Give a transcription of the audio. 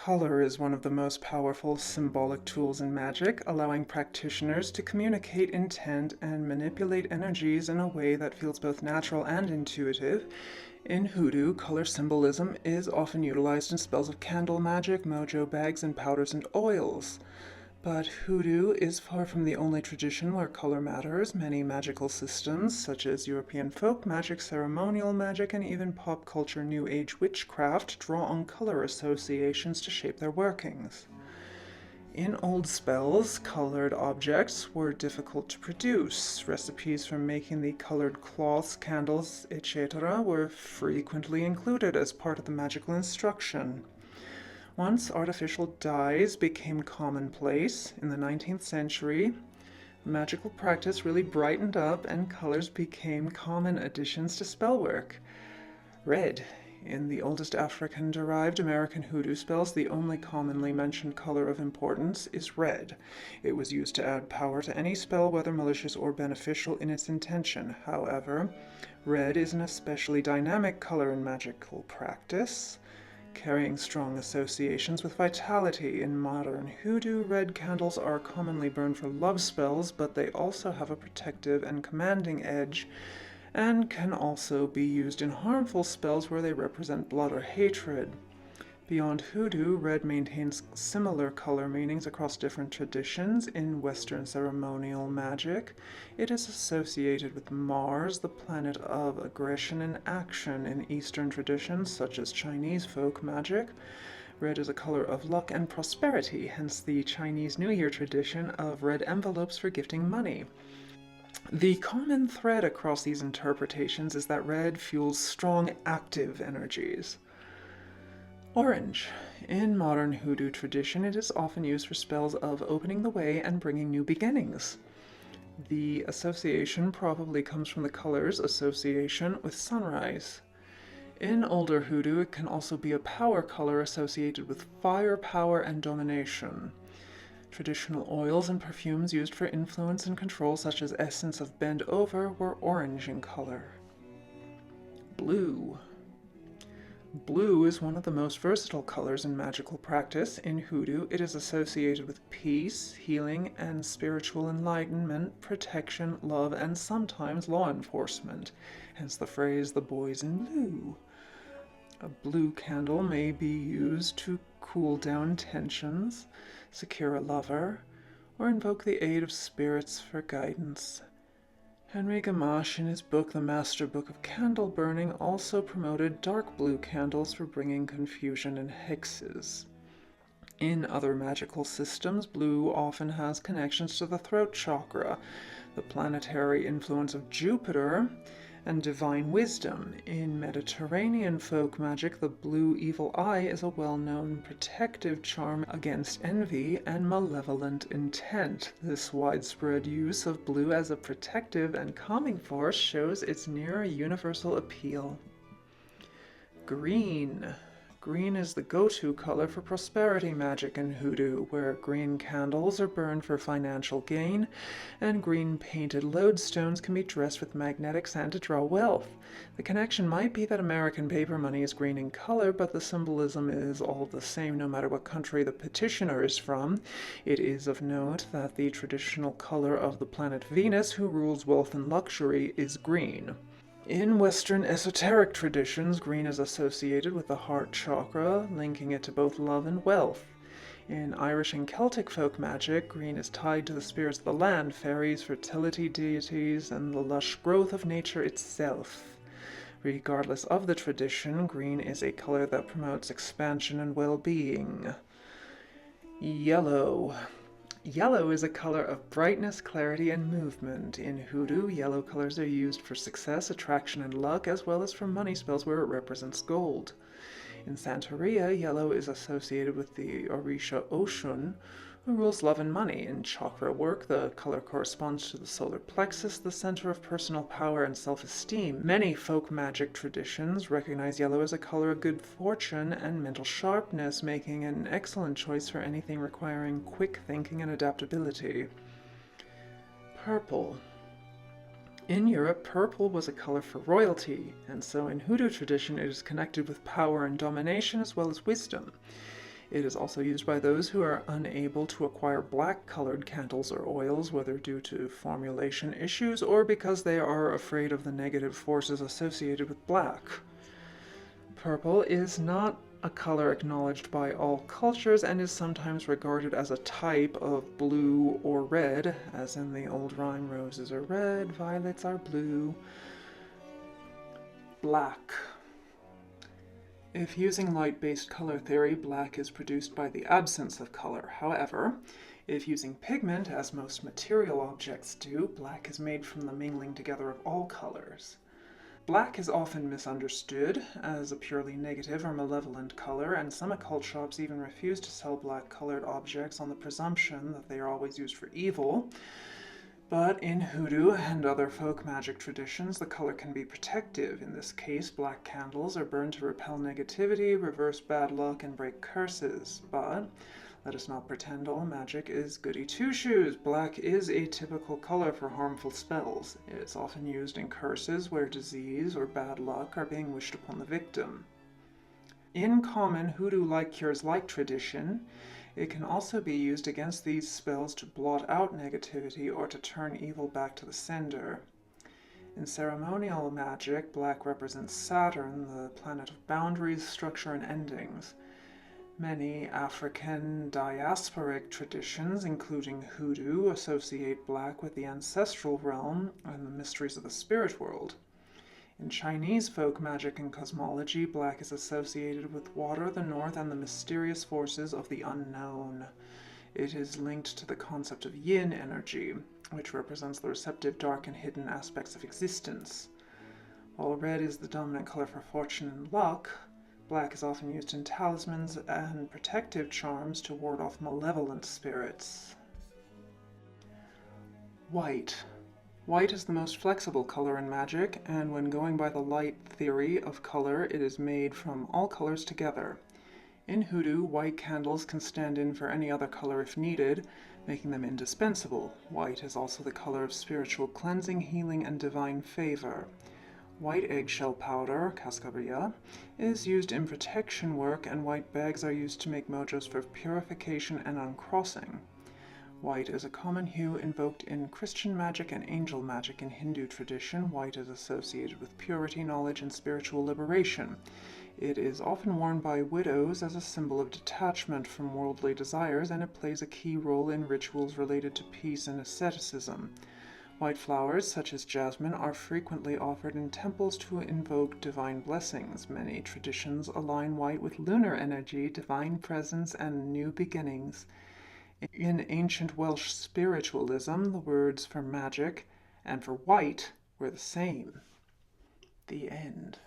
Color is one of the most powerful symbolic tools in magic, allowing practitioners to communicate intent and manipulate energies in a way that feels both natural and intuitive. In Hoodoo, color symbolism is often utilized in spells of candle magic, mojo bags, and powders and oils. But Hoodoo is far from the only tradition where color matters. Many magical systems, such as European folk magic, ceremonial magic, and even pop culture New Age witchcraft, draw on color associations to shape their workings. In old spells, colored objects were difficult to produce. Recipes for making the colored cloths, candles, etc. were frequently included as part of the magical instruction. Once artificial dyes became commonplace in the 19th century, magical practice really brightened up and colors became common additions to spellwork. Red. In the oldest African-derived American Hoodoo spells, the only commonly mentioned color of importance is red. It was used to add power to any spell, whether malicious or beneficial in its intention. However, red is an especially dynamic color in magical practice, carrying strong associations with vitality. In modern Hoodoo, red candles are commonly burned for love spells, but they also have a protective and commanding edge, and can also be used in harmful spells where they represent blood or hatred. Beyond Hoodoo, red maintains similar color meanings across different traditions. In Western ceremonial magic, it is associated with Mars, the planet of aggression and action. In Eastern traditions, such as Chinese folk magic, red is a color of luck and prosperity, hence the Chinese New Year tradition of red envelopes for gifting money. The common thread across these interpretations is that red fuels strong, active energies. Orange. In modern Hoodoo tradition, it is often used for spells of opening the way and bringing new beginnings. The association probably comes from the color's association with sunrise. In older Hoodoo, it can also be a power color associated with fire, power, and domination. Traditional oils and perfumes used for influence and control, such as essence of bend over, were orange in color. Blue. Blue is one of the most versatile colors in magical practice. In Hoodoo, it is associated with peace, healing, and spiritual enlightenment, protection, love, and sometimes law enforcement, hence the phrase, "the boys in blue." A blue candle may be used to cool down tensions, secure a lover, or invoke the aid of spirits for guidance. Henry Gamache, in his book The Master Book of Candle Burning, also promoted dark blue candles for bringing confusion and hexes. In other magical systems, blue often has connections to the throat chakra, the planetary influence of Jupiter, and divine wisdom. In Mediterranean folk magic, the blue evil eye is a well-known protective charm against envy and malevolent intent. This widespread use of blue as a protective and calming force shows its near universal appeal. Green. Green is the go-to color for prosperity magic in Hoodoo, where green candles are burned for financial gain, and green painted lodestones can be dressed with magnetics and to draw wealth. The connection might be that American paper money is green in color, but the symbolism is all the same no matter what country the petitioner is from. It is of note that the traditional color of the planet Venus, who rules wealth and luxury, is green. In Western esoteric traditions, green is associated with the heart chakra, linking it to both love and wealth. In Irish and Celtic folk magic, green is tied to the spirits of the land, fairies, fertility deities, and the lush growth of nature itself. Regardless of the tradition, green is a color that promotes expansion and well-being. Yellow. Yellow is a color of brightness, clarity, and movement. In Hoodoo, yellow colors are used for success, attraction, and luck, as well as for money spells where it represents gold. In Santeria, yellow is associated with the Orisha Oshun, who rules love and money. In chakra work, the color corresponds to the solar plexus, the center of personal power and self-esteem. Many folk magic traditions recognize yellow as a color of good fortune and mental sharpness, making it an excellent choice for anything requiring quick thinking and adaptability. Purple. In Europe, purple was a color for royalty, and so in Hoodoo tradition it is connected with power and domination as well as wisdom. It is also used by those who are unable to acquire black-colored candles or oils, whether due to formulation issues or because they are afraid of the negative forces associated with black. Purple is not a color acknowledged by all cultures and is sometimes regarded as a type of blue or red, as in the old rhyme, roses are red, violets are blue. Black. If using light-based color theory, black is produced by the absence of color. However, if using pigment, as most material objects do, black is made from the mingling together of all colors. Black is often misunderstood as a purely negative or malevolent color, and some occult shops even refuse to sell black-colored objects on the presumption that they are always used for evil. But in Hoodoo and other folk magic traditions, the color can be protective. In this case, black candles are burned to repel negativity, reverse bad luck, and break curses. But let us not pretend all magic is goody two-shoes. Black is a typical color for harmful spells. It is often used in curses where disease or bad luck are being wished upon the victim. In common Hoodoo-like cures-like tradition, it can also be used against these spells to blot out negativity or to turn evil back to the sender. In ceremonial magic, black represents Saturn, the planet of boundaries, structure, and endings. Many African diasporic traditions, including Hoodoo, associate black with the ancestral realm and the mysteries of the spirit world. In Chinese folk magic and cosmology, black is associated with water, the north, and the mysterious forces of the unknown. It is linked to the concept of yin energy, which represents the receptive, dark, and hidden aspects of existence. While red is the dominant color for fortune and luck, black is often used in talismans and protective charms to ward off malevolent spirits. White. White is the most flexible color in magic, and when going by the light theory of color, it is made from all colors together. In Hoodoo, white candles can stand in for any other color if needed, making them indispensable. White is also the color of spiritual cleansing, healing, and divine favor. White eggshell powder, cascarilla, is used in protection work, and white bags are used to make mojos for purification and uncrossing. White is a common hue invoked in Christian magic and angel magic in Hindu tradition. White is associated with purity, knowledge, and spiritual liberation. It is often worn by widows as a symbol of detachment from worldly desires, and it plays a key role in rituals related to peace and asceticism. White flowers, such as jasmine, are frequently offered in temples to invoke divine blessings. Many traditions align white with lunar energy, divine presence, and new beginnings. In ancient Welsh spiritualism, the words for magic and for white were the same. The end.